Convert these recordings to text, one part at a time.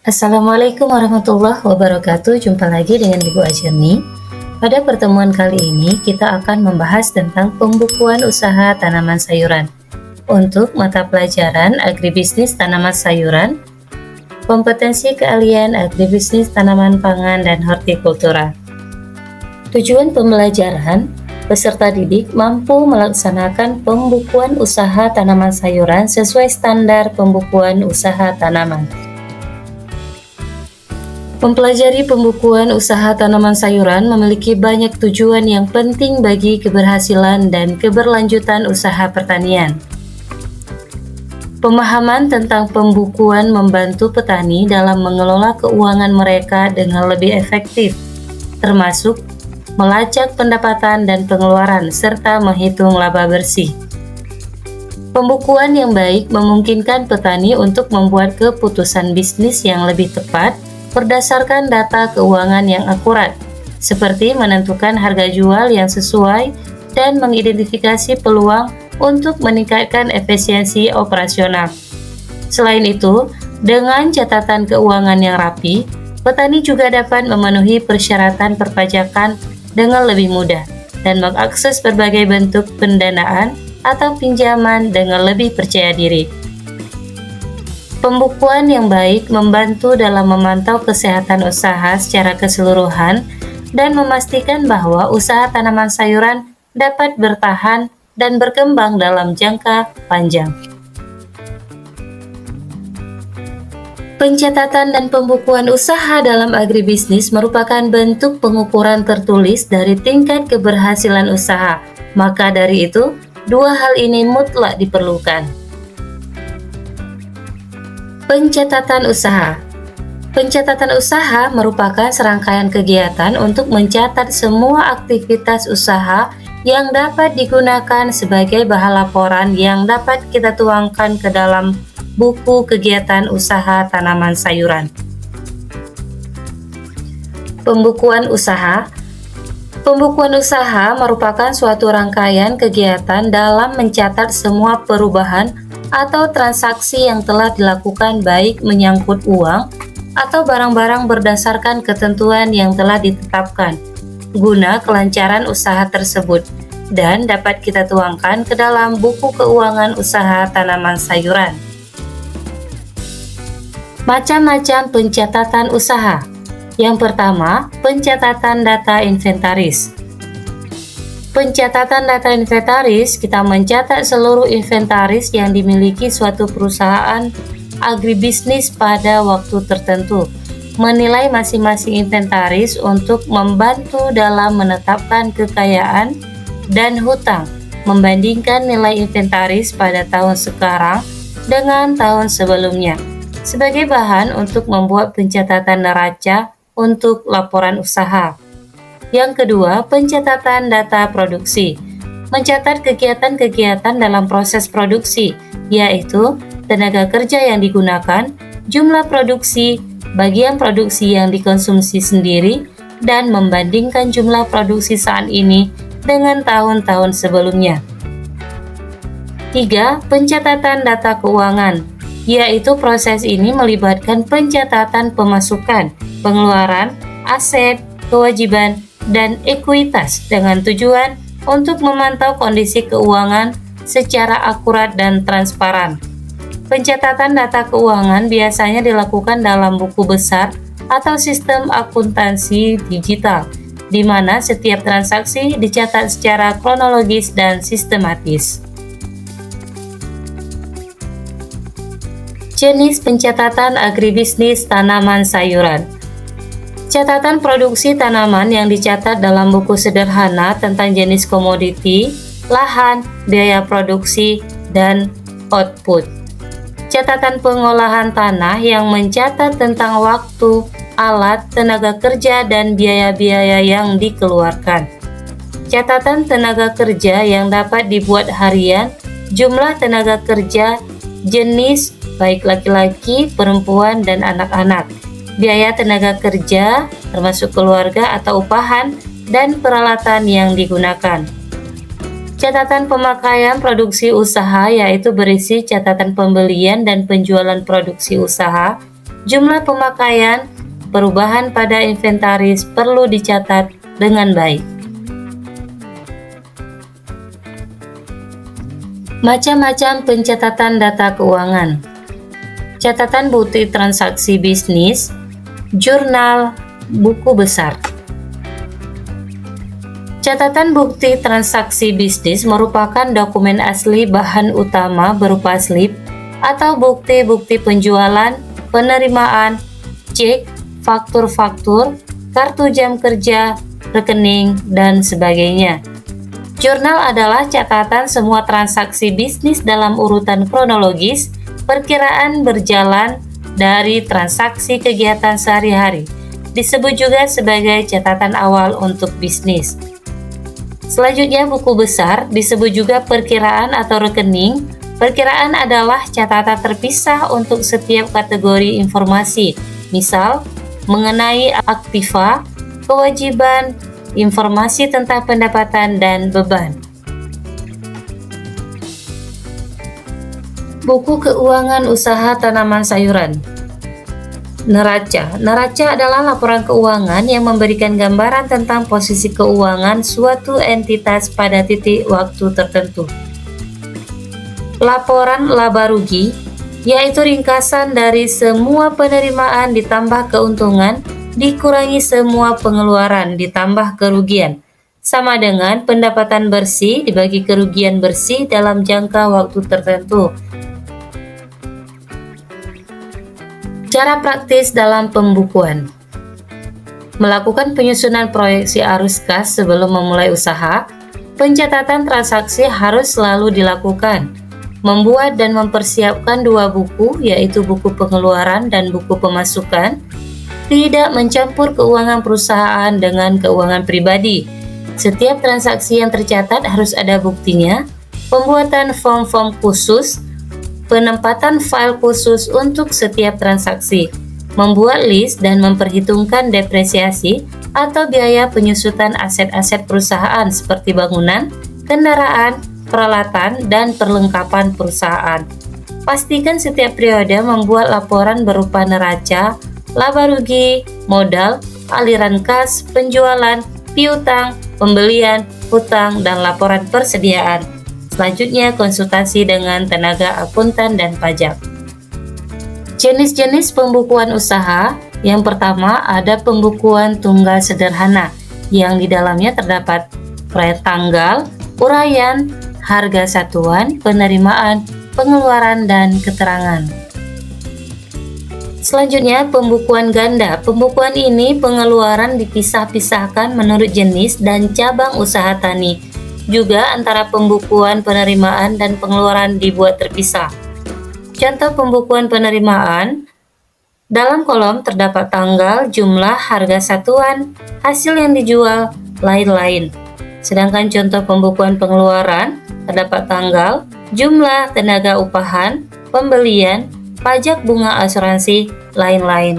Assalamualaikum warahmatullahi wabarakatuh. Jumpa lagi dengan Ibu Ajerni. Pada pertemuan kali ini kita akan membahas tentang pembukuan usaha tanaman sayuran untuk mata pelajaran agribisnis tanaman sayuran, kompetensi keahlian agribisnis tanaman pangan dan hortikultura. Tujuan pembelajaran, peserta didik mampu melaksanakan pembukuan usaha tanaman sayuran sesuai standar pembukuan usaha tanaman. Mempelajari pembukuan usaha tanaman sayuran memiliki banyak tujuan yang penting bagi keberhasilan dan keberlanjutan usaha pertanian. Pemahaman tentang pembukuan membantu petani dalam mengelola keuangan mereka dengan lebih efektif, termasuk melacak pendapatan dan pengeluaran serta menghitung laba bersih. Pembukuan yang baik memungkinkan petani untuk membuat keputusan bisnis yang lebih tepat berdasarkan data keuangan yang akurat, seperti menentukan harga jual yang sesuai dan mengidentifikasi peluang untuk meningkatkan efisiensi operasional. Selain itu, dengan catatan keuangan yang rapi, petani juga dapat memenuhi persyaratan perpajakan dengan lebih mudah dan mengakses berbagai bentuk pendanaan atau pinjaman dengan lebih percaya diri. Pembukuan yang baik membantu dalam memantau kesehatan usaha secara keseluruhan dan memastikan bahwa usaha tanaman sayuran dapat bertahan dan berkembang dalam jangka panjang. Pencatatan dan pembukuan usaha dalam agribisnis merupakan bentuk pengukuran tertulis dari tingkat keberhasilan usaha. Maka dari itu, dua hal ini mutlak diperlukan. Pencatatan usaha. Pencatatan usaha merupakan serangkaian kegiatan untuk mencatat semua aktivitas usaha yang dapat digunakan sebagai bahan laporan yang dapat kita tuangkan ke dalam buku kegiatan usaha tanaman sayuran. Pembukuan usaha. Pembukuan usaha merupakan suatu rangkaian kegiatan dalam mencatat semua perubahan atau transaksi yang telah dilakukan baik menyangkut uang atau barang-barang berdasarkan ketentuan yang telah ditetapkan guna kelancaran usaha tersebut dan dapat kita tuangkan ke dalam buku keuangan usaha tanaman sayuran. Macam-macam pencatatan usaha. Yang pertama, pencatatan data inventaris. Pencatatan data inventaris, kita mencatat seluruh inventaris yang dimiliki suatu perusahaan agribisnis pada waktu tertentu, menilai masing-masing inventaris untuk membantu dalam menetapkan kekayaan dan hutang, membandingkan nilai inventaris pada tahun sekarang dengan tahun sebelumnya, sebagai bahan untuk membuat pencatatan neraca untuk laporan usaha. Yang kedua, pencatatan data produksi. Mencatat kegiatan-kegiatan dalam proses produksi, yaitu tenaga kerja yang digunakan, jumlah produksi, bagian produksi yang dikonsumsi sendiri, dan membandingkan jumlah produksi saat ini dengan tahun-tahun sebelumnya. 3. Pencatatan data keuangan, yaitu proses ini melibatkan pencatatan pemasukan, pengeluaran, aset, kewajiban, dan ekuitas dengan tujuan untuk memantau kondisi keuangan secara akurat dan transparan. Pencatatan data keuangan biasanya dilakukan dalam buku besar atau sistem akuntansi digital, di mana setiap transaksi dicatat secara kronologis dan sistematis. Jenis pencatatan agribisnis tanaman sayuran. Catatan produksi tanaman yang dicatat dalam buku sederhana tentang jenis komoditi, lahan, biaya produksi, dan output. Catatan pengolahan tanah yang mencatat tentang waktu, alat, tenaga kerja, dan biaya-biaya yang dikeluarkan. Catatan tenaga kerja yang dapat dibuat harian, jumlah tenaga kerja, jenis, baik laki-laki, perempuan, dan anak-anak. Biaya tenaga kerja, termasuk keluarga atau upahan, dan peralatan yang digunakan. Catatan pemakaian produksi usaha, yaitu berisi catatan pembelian dan penjualan produksi usaha, Jumlah pemakaian, perubahan pada inventaris perlu dicatat dengan baik. Macam-macam pencatatan data keuangan. Catatan bukti transaksi bisnis, jurnal, buku besar. Catatan bukti transaksi bisnis merupakan dokumen asli bahan utama berupa slip atau bukti-bukti penjualan, penerimaan, cek, faktur-faktur, kartu jam kerja, rekening, dan sebagainya. Jurnal adalah catatan semua transaksi bisnis dalam urutan kronologis, perkiraan berjalan dari transaksi kegiatan sehari-hari. Disebut juga sebagai catatan awal untuk bisnis. Selanjutnya, buku besar disebut juga perkiraan atau rekening. Perkiraan adalah catatan terpisah untuk setiap kategori informasi, misal mengenai aktiva, kewajiban, informasi tentang pendapatan dan beban. Buku keuangan usaha tanaman sayuran. Neraca. Neraca adalah laporan keuangan yang memberikan gambaran tentang posisi keuangan suatu entitas pada titik waktu tertentu. Laporan laba rugi, yaitu ringkasan dari semua penerimaan ditambah keuntungan dikurangi semua pengeluaran ditambah kerugian, sama dengan pendapatan bersih dibagi kerugian bersih dalam jangka waktu tertentu. Cara praktis dalam pembukuan. Melakukan penyusunan proyeksi arus kas sebelum memulai usaha. Pencatatan transaksi harus selalu dilakukan. Membuat dan mempersiapkan dua buku, yaitu buku pengeluaran dan buku pemasukan. Tidak mencampur keuangan perusahaan dengan keuangan pribadi. Setiap transaksi yang tercatat harus ada buktinya. Pembuatan form-form khusus, penempatan file khusus untuk setiap transaksi, membuat list dan memperhitungkan depresiasi atau biaya penyusutan aset-aset perusahaan seperti bangunan, kendaraan, peralatan, dan perlengkapan perusahaan. Pastikan setiap periode membuat laporan berupa neraca, laba rugi, modal, aliran kas, penjualan, piutang, pembelian, hutang, dan laporan persediaan. Selanjutnya, konsultasi dengan tenaga akuntan dan pajak. Jenis-jenis pembukuan usaha. Yang pertama, ada pembukuan tunggal sederhana, yang di dalamnya terdapat proyek tanggal, uraian, harga satuan, penerimaan, pengeluaran, dan keterangan. Selanjutnya, pembukuan ganda. Pembukuan ini pengeluaran dipisah-pisahkan menurut jenis dan cabang usaha tani. Juga antara pembukuan penerimaan dan pengeluaran dibuat terpisah. Contoh pembukuan penerimaan. Dalam kolom terdapat tanggal, jumlah, harga satuan, hasil yang dijual, lain-lain. Sedangkan contoh pembukuan pengeluaran terdapat tanggal, jumlah, tenaga upahan, pembelian, pajak bunga asuransi, lain-lain.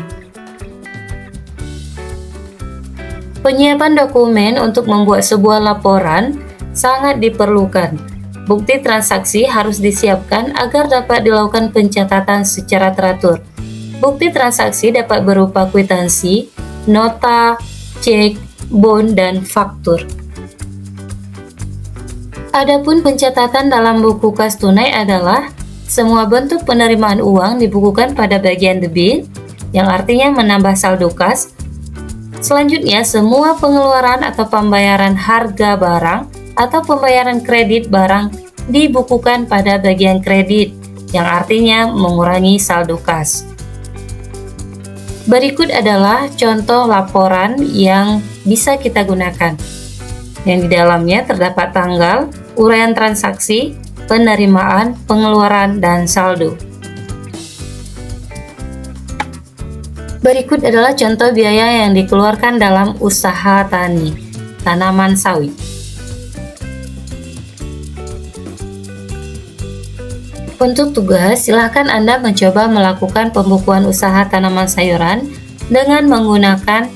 Penyiapan dokumen untuk membuat sebuah laporan sangat diperlukan. Bukti transaksi harus disiapkan agar dapat dilakukan pencatatan secara teratur. Bukti transaksi dapat berupa kwitansi, nota, cek, bon, dan faktur. Adapun pencatatan dalam buku kas tunai adalah semua bentuk penerimaan uang dibukukan pada bagian debit, yang artinya menambah saldo kas. Selanjutnya, semua pengeluaran atau pembayaran harga barang atau pembayaran kredit barang dibukukan pada bagian kredit, yang artinya mengurangi saldo kas. Berikut adalah contoh laporan yang bisa kita gunakan, yang di dalamnya terdapat tanggal, uraian transaksi, penerimaan, pengeluaran, dan saldo. Berikut adalah contoh biaya yang dikeluarkan dalam usaha tani, tanaman sawit. Untuk tugas, silakan Anda mencoba melakukan pembukuan usaha tanaman sayuran dengan menggunakan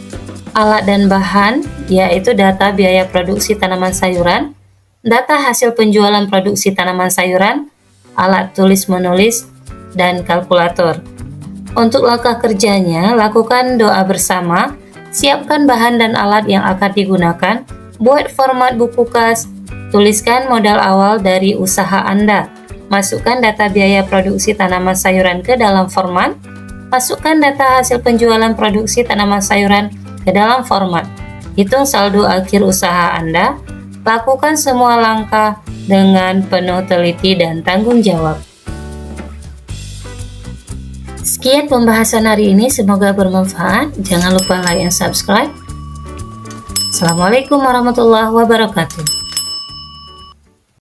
alat dan bahan, yaitu data biaya produksi tanaman sayuran, data hasil penjualan produksi tanaman sayuran, alat tulis-menulis, dan kalkulator. Untuk langkah kerjanya, lakukan doa bersama, siapkan bahan dan alat yang akan digunakan, buat format buku kas, tuliskan modal awal dari usaha Anda, masukkan data biaya produksi tanaman sayuran ke dalam format, masukkan data hasil penjualan produksi tanaman sayuran ke dalam format, hitung saldo akhir usaha Anda, lakukan semua langkah dengan penuh teliti dan tanggung jawab. Sekian pembahasan hari ini, semoga bermanfaat. Jangan lupa like dan subscribe. Assalamualaikum warahmatullahi wabarakatuh.